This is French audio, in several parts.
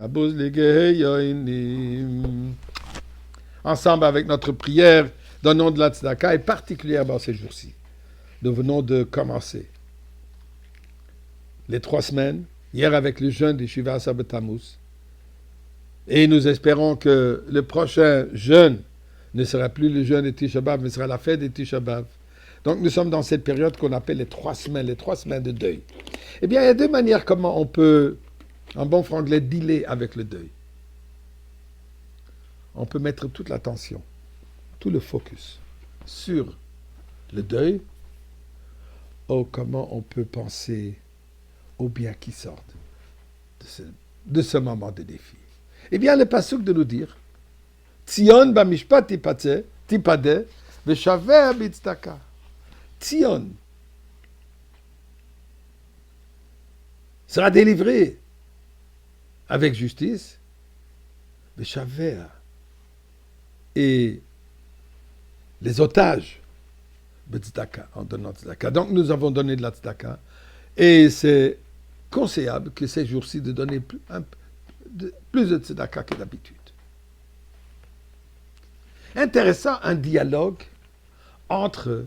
Abuz Ligeyoinim. Ensemble avec notre prière, donnons de la tzedaka, et particulièrement ces jours-ci. Nous venons de commencer les 3 semaines, hier avec le jeûne des Shiva Asar B'Tammuz. Et nous espérons que le prochain jeûne ne sera plus le jeûne de Tisha B'Av, mais sera la fête de Tisha B'Av. Donc nous sommes dans cette période qu'on appelle les 3 semaines de deuil. Eh bien, il y a 2 manières comment on peut, en bon franglais, dealer avec le deuil. On peut mettre toute l'attention, tout le focus sur le deuil, ou comment on peut penser au bien qui sort de ce moment de défi. Eh bien, le pasuk de nous dire Tzion b'mishpat tipade v'shaveh b'tzedaka. Tzion sera délivré avec justice, v'shaveh, et les otages b'tzedaka, en donnant tzedaka. Donc nous avons donné de la tzedaka, et c'est conseillable que ces jours-ci de donner plus de tzedaka que d'habitude. Intéressant, un dialogue entre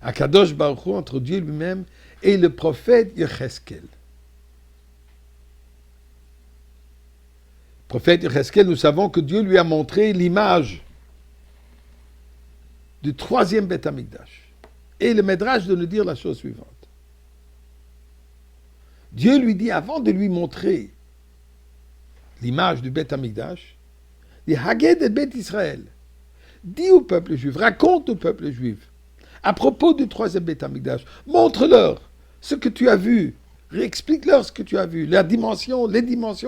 Akadosh Baruch Hu, entre Dieu lui-même et le prophète Yecheskel. Le prophète Yecheskel, nous savons que Dieu lui a montré l'image du 3e Beth Amikdash. Et le Midrash de nous dire la chose suivante. Dieu lui dit, avant de lui montrer l'image du Beth Amikdash, dit Haged et Beth Israël, dis au peuple juif, raconte au peuple juif, à propos du 3e Beth Amikdash, montre-leur ce que tu as vu, explique-leur ce que tu as vu, les dimensions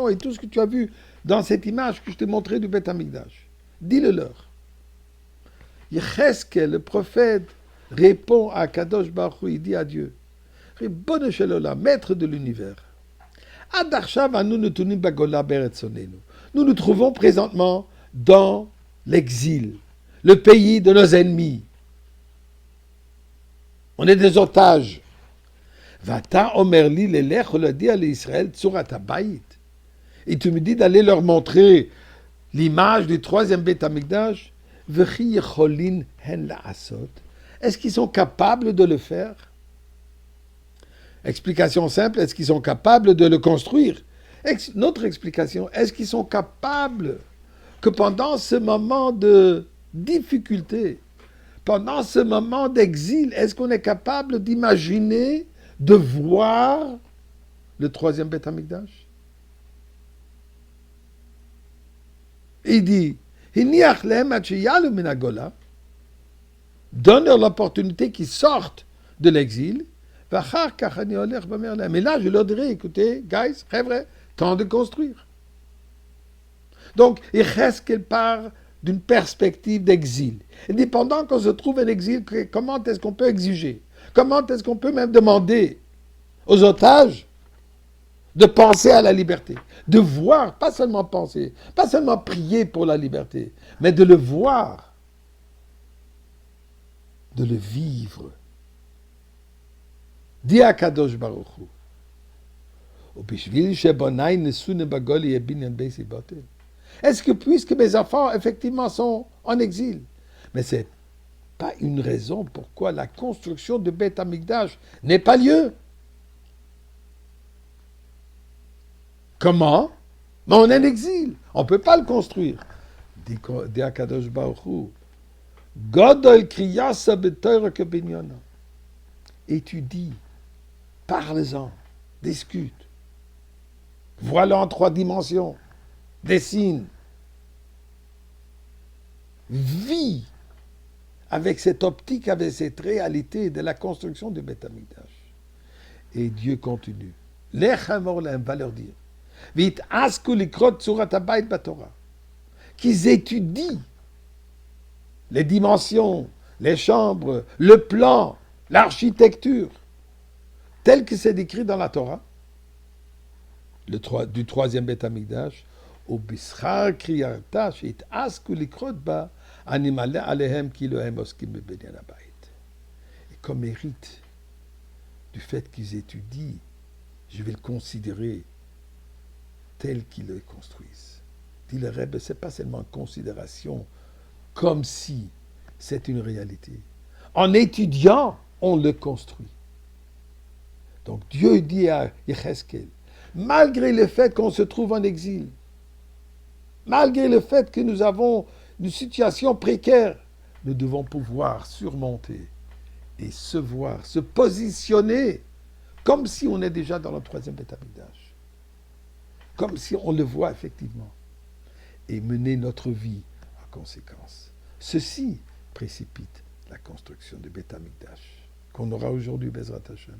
et tout ce que tu as vu dans cette image que je t'ai montrée du Beth Amikdash. Dis-le leur. Yecheskel, le prophète, répond à Kadosh Baruch Hu, il dit à Dieu, Ribbon Shelolam, maître de l'univers, nous nous trouvons présentement dans l'exil, le pays de nos ennemis. On est des otages. Vata omerli lelech oladi à l'Israël tsurat habayit. Et tu me dis d'aller leur montrer l'image du 3e Beth Amikdash. V'chi yecholin hen la'asot. Est-ce qu'ils sont capables de le faire? Explication simple, est-ce qu'ils sont capables de le construire? Notre explication, est-ce qu'ils sont capables que pendant ce moment de difficulté, pendant ce moment d'exil, est-ce qu'on est capable d'imaginer, de voir le 3e Beth Amikdash? Il dit, donne-leur l'opportunité qu'ils sortent de l'exil. Mais là, je leur dirai, écoutez, guys, vrai, temps de construire. Donc, il reste qu'elle part d'une perspective d'exil. Et dit, pendant qu'on se trouve en exil, comment est-ce qu'on peut exiger? Comment est-ce qu'on peut même demander aux otages de penser à la liberté? De voir, pas seulement penser, pas seulement prier pour la liberté, mais de le voir, de le vivre. Dis à Kadosh Baruch Hu, est-ce que puisque mes enfants effectivement sont en exil, mais c'est pas une raison pourquoi la construction de Beth Amikdash n'est pas lieu? Comment? Mais on est en exil, on ne peut pas le construire. Dis à Kadosh Baruch Hu, Godol kriyasa b'Torah kebinyona. Étudie, parle-en, discute. Voilà en 3 dimensions. Dessine. Vis avec cette optique, avec cette réalité de la construction du Beth Amikdash. Et Dieu continue. L'Echamorlem va leur dire Vit asku likrot surat habayit batorah. Qu'ils étudient les dimensions, les chambres, le plan, l'architecture, tel que c'est décrit dans la Torah, du 3e Beth Amikdash, au Bischar Kriyata, Shit Asku Likrot Ba, Animale Alehem Kilohem Oskim Bebedian Abayit. Et comme mérite du fait qu'ils étudient, je vais le considérer tels qu'ils le construisent. Dit le Rebbe, ce n'est pas seulement une considération comme si c'est une réalité. En étudiant, on le construit. Donc Dieu dit à Yecheskel, malgré le fait qu'on se trouve en exil, malgré le fait que nous avons une situation précaire, nous devons pouvoir surmonter et se voir, se positionner comme si on est déjà dans le troisième Beth Amikdash. Comme si on le voit effectivement. Et mener notre vie en conséquence. Ceci précipite la construction du Beth Amikdash qu'on aura aujourd'hui, Bezrat Hashem.